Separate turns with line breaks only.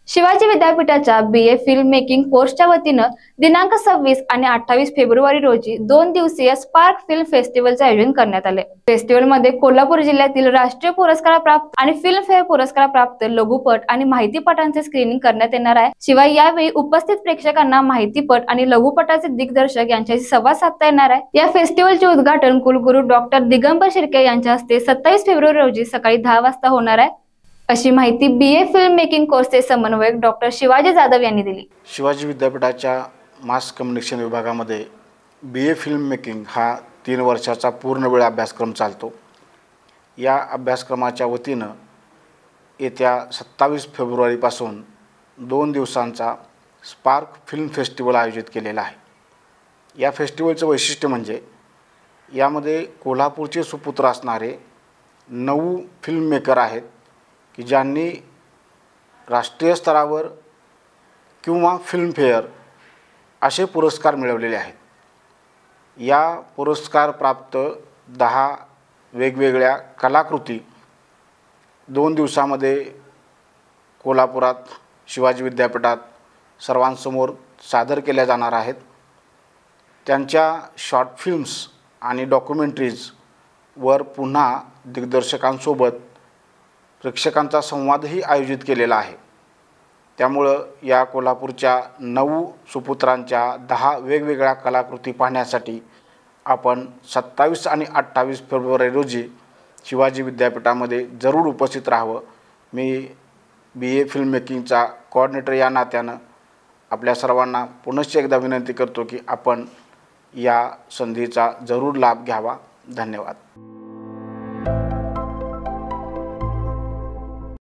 शिवाजी विद्यापीठाच्या BA film making कोर्सच्या वतीनं दिनांक 26 आणि 28 फेब्रुवारी रोजी 2 दिवसीय स्पार्क फिल्म फेस्टिवलचे आयोजन करण्यात आले। फेस्टिवलमध्ये कोल्हापूर जिल्ह्यातील राष्ट्रीय पुरस्कार प्राप्त आणि फिल्मफेअर पुरस्कार प्राप्त लघुपट आणि माहितीपटांचे स्क्रीनिंग करण्यात येणार आहे। शिवाय यावेळी उपस्थित प्रेक्षकांना माहितीपट आणि लघुपटाचे दिग्दर्शक यांच्याशी संवाद साधता येणार आहे। या फेस्टिवलचे उद्घाटन कुलगुरू डॉक्टर दिगंबर शिर्के यांच्या हस्ते 27 फेब्रुवारी रोजी सकाळी 10 वाजता होणार आहे, अशी माहिती BA फिल्म मेकिंग कोर्सचे समन्वयक डॉक्टर शिवाजी जाधव यांनी दिली।
शिवाजी विद्यापीठाच्या मास कम्युनिकेशन विभागामध्ये BA फिल्म मेकिंग हा 3 वर्षाचा पूर्णवेळ अभ्यासक्रम चालतो। या अभ्यासक्रमाच्या वतीनं येत्या 27 फेब्रुवारीपासून 2 दिवसांचा स्पार्क फिल्म फेस्टिवल आयोजित केलेला आहे। या फेस्टिवलचं वैशिष्ट्य म्हणजे यामध्ये कोल्हापूरचे सुपुत्र असणारे 9 फिल्म मेकर आहेत की ज्यांनी राष्ट्रीय स्तरावर किंवा फिल्मफेअर असे पुरस्कार मिळवलेले आहेत। या पुरस्कार प्राप्त 10 वेगवेगळ्या कलाकृती 2 दिवसामध्ये कोल्हापुरात शिवाजी विद्यापीठात सर्वांसमोर सादर केल्या जाणार आहेत। त्यांच्या शॉर्ट फिल्म्स आणि डॉक्युमेंटरीजवर पुन्हा दिग्दर्शकांसोबत प्रेक्षकांचा संवादही आयोजित केलेला आहे। त्यामुळं या कोल्हापूरच्या 9 सुपुत्रांच्या 10 वेगवेगळ्या कलाकृती पाहण्यासाठी आपण 27 आणि 28 फेब्रुवारी रोजी शिवाजी विद्यापीठामध्ये जरूर उपस्थित राहावं। मी BA फिल्म मेकिंगचा कोऑर्डिनेटर या नात्यानं आपल्या सर्वांना पुनश्च एकदा विनंती करतो की आपण या संधीचा जरूर लाभ घ्यावा। धन्यवाद।